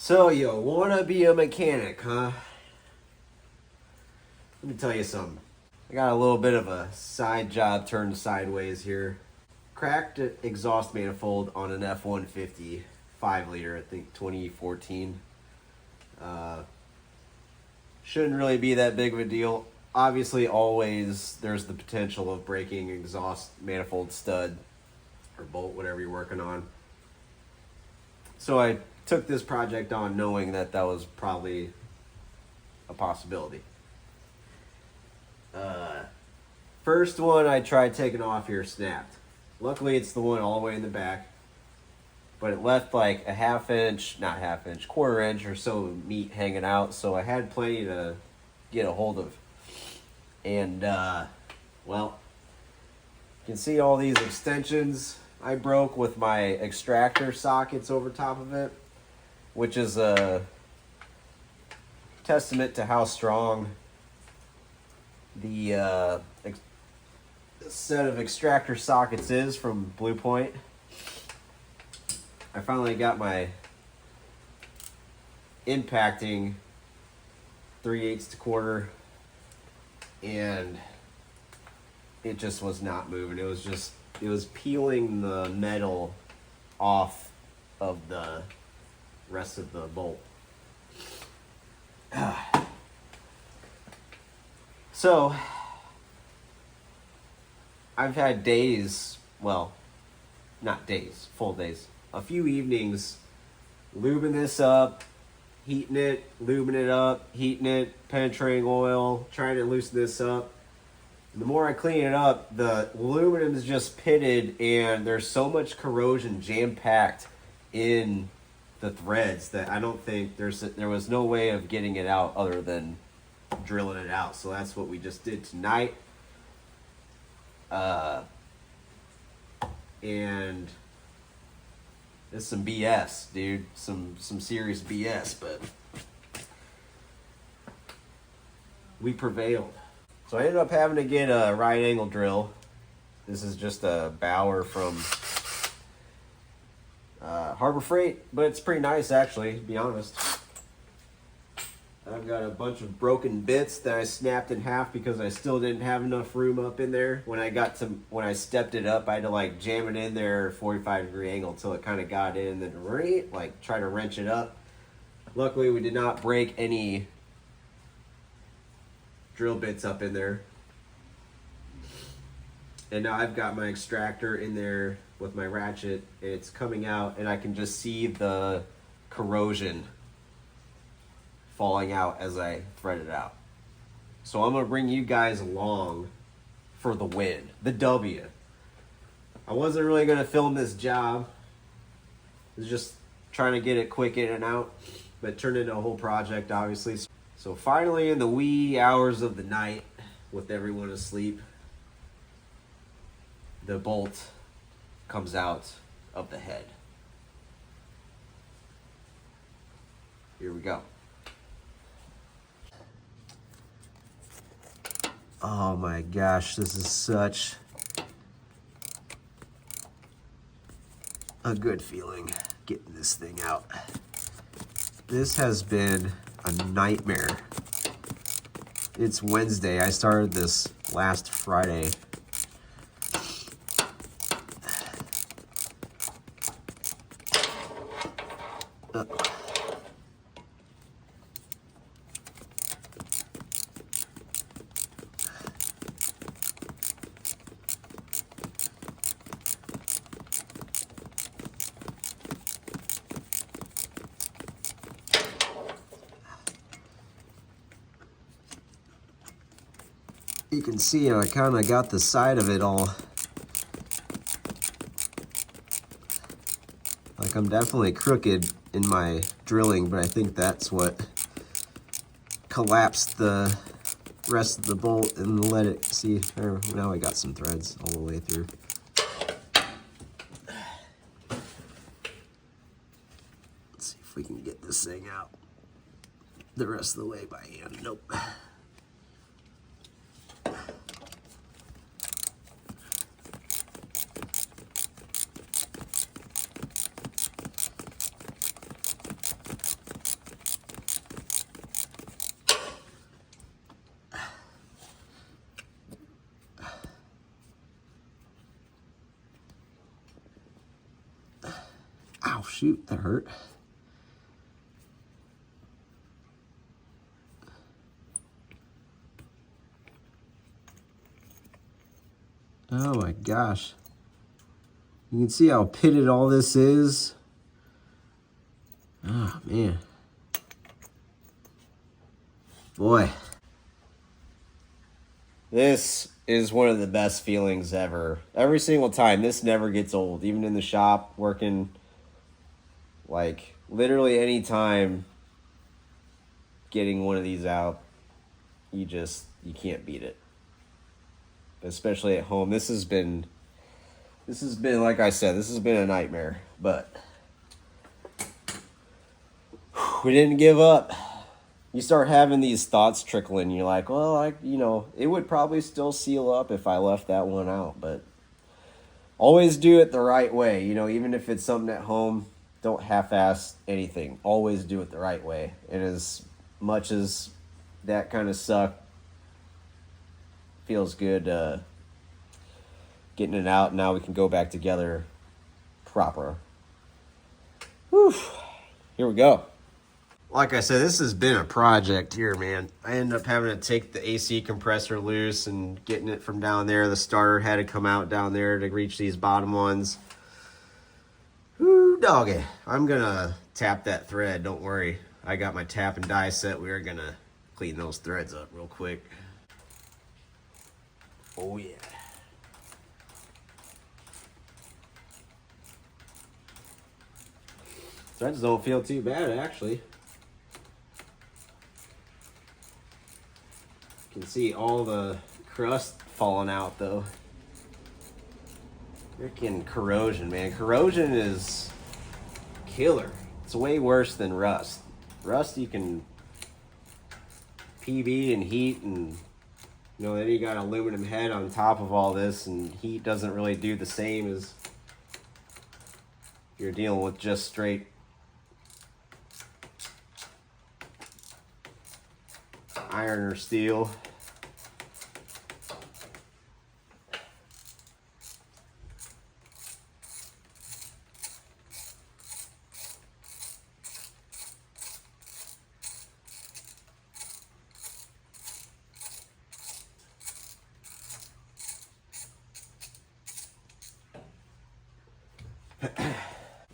So you wanna be a mechanic, huh? Let me tell you something. I got a little bit of a side job turned sideways here. Cracked exhaust manifold on an F-150 5-liter, I think 2014. Shouldn't really be that big of a deal. Obviously, always there's the potential of breaking exhaust manifold stud or bolt, whatever you're working on. So I took this project on knowing that that was probably a possibility. First one I tried taking off here snapped. Luckily it's the one all the way in the back, but it left like a quarter inch or so of meat hanging out, so I had plenty to get a hold of. And well, you can see all these extensions I broke with my extractor sockets over top of it, which is a testament to how strong the set of extractor sockets is from Blue Point. I finally got my impacting 3/8 to quarter, and it just was not moving. It was peeling the metal off of the rest of the bolt. So I've had days, well, not days, full days, a few evenings lubing this up, heating it, lubing it up, heating it, penetrating oil, trying to loosen this up. And the more I clean it up, the aluminum is just pitted, and there's so much corrosion jam-packed in the threads that I don't think there was no way of getting it out other than drilling it out. So that's what we just did tonight. And it's some BS, dude. Some serious BS, but we prevailed. So I ended up having to get a right angle drill. This is just a Bauer from Harbor Freight, but it's pretty nice actually, to be honest. I've got a bunch of broken bits that I snapped in half because I still didn't have enough room up in there. When I stepped it up, I had to like jam it in there 45-degree angle until it kind of got in, and then like try to wrench it up. Luckily, we did not break any drill bits up in there. And now I've got my extractor in there with my ratchet. It's coming out, and I can just see the corrosion falling out as I thread it out. So I'm gonna bring you guys along for the win, the W. I wasn't really gonna film this job. I was just trying to get it quick in and out, but it turned into a whole project, obviously. So finally, in the wee hours of the night, with everyone asleep, the bolt comes out of the head. Here we go. Oh my gosh, this is such a good feeling, getting this thing out. This has been a nightmare. It's Wednesday. I started this last Friday. You can see I kind of got the side of it all. Like, I'm definitely crooked in my drilling, but I think that's what collapsed the rest of the bolt and let it, see, now I got some threads all the way through. Let's see if we can get this thing out the rest of the way by hand. Nope. shoot, that hurt. Oh my gosh. You can see how pitted all this is. Oh man. Boy. This is one of the best feelings ever. Every single time. This never gets old. Even in the shop, working, like, literally any time getting one of these out, you can't beat it. Especially at home. This has been, like I said, this has been a nightmare. But we didn't give up. You start having these thoughts trickling. You're like, well, it would probably still seal up if I left that one out. But always do it the right way. Even if it's something at home, don't half-ass anything. Always do it the right way. And as much as that kind of suck, feels good getting it out. Now we can go back together proper. Whew. Here we go. Like I said, this has been a project here, man. I ended up having to take the AC compressor loose and getting it from down there. The starter had to come out down there to reach these bottom ones. Whoo, doggy. I'm going to tap that thread. Don't worry. I got my tap and die set. We are going to clean those threads up real quick. Oh, yeah. Threads don't feel too bad, actually. You can see all the crust falling out, though. Freaking corrosion, man. Corrosion is killer. It's way worse than rust. Rust, you can PB and heat, and then you got aluminum head on top of all this, and heat doesn't really do the same as you're dealing with just straight iron or steel.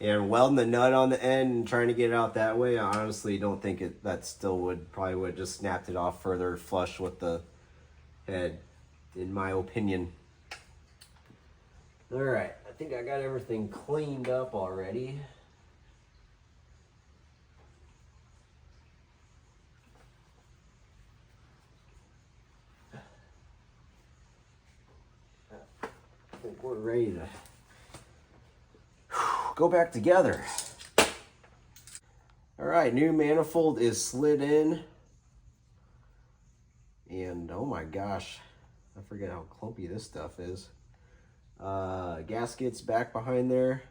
And welding the nut on the end and trying to get it out that way, I honestly don't think that still probably would just snapped it off further flush with the head, in my opinion. All right, I think I got everything cleaned up already. I think we're ready to go back together. All right, new manifold is slid in. And oh my gosh, I forget how clumpy this stuff is. Gasket's back behind there.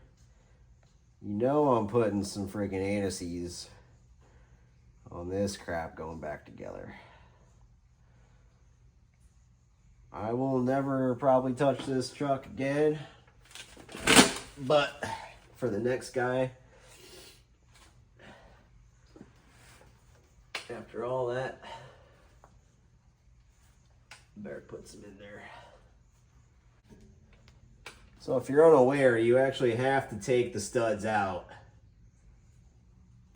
I'm putting some friggin' anti-seize on this crap going back together. I will never probably touch this truck again, but for the next guy, after all that, better put some in there. So if you're unaware, you actually have to take the studs out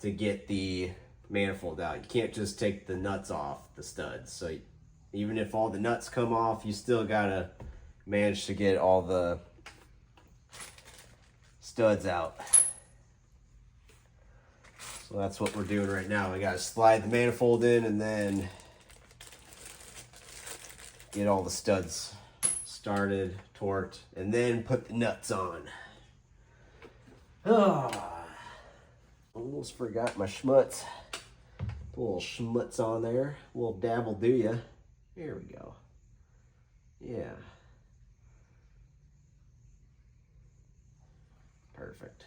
to get the manifold out. You can't just take the nuts off the studs. So even if all the nuts come off, you still gotta manage to get all the studs out. So that's what we're doing right now. We gotta slide the manifold in and then get all the studs started, torqued, and then put the nuts on. Almost forgot my schmutz. A little schmutz on there. A little dab will do ya. There we go. Yeah. Perfect.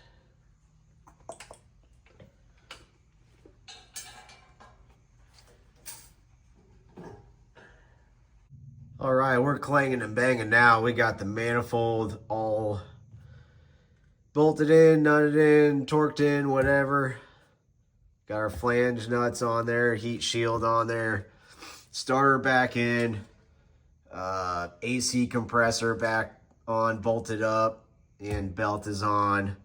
All right, we're clanging and banging now. We got the manifold all bolted in, nutted in, torqued in, whatever. Got our flange nuts on there, heat shield on there, starter back in, AC compressor back on, bolted up, and belt is on.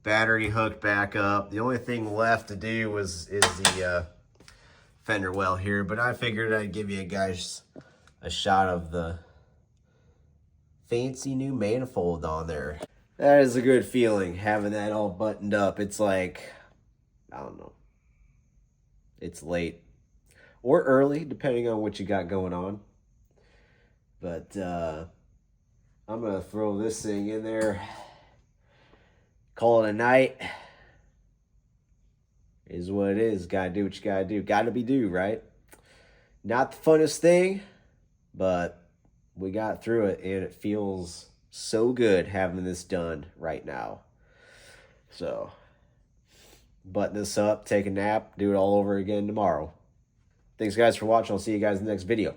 Battery hooked back up. The only thing left to do is the fender well here, but I figured I'd give you guys a shot of the fancy new manifold on there. That is a good feeling, having that all buttoned up. It's like, I don't know, it's late or early, depending on what you got going on. But I'm gonna throw this thing in there, call it a night. Is what it is. Gotta do what you gotta do. Gotta be due, right? Not the funnest thing, but we got through it, and it feels so good having this done right now. So, button this up, take a nap, do it all over again tomorrow. Thanks, guys, for watching. I'll see you guys in the next video.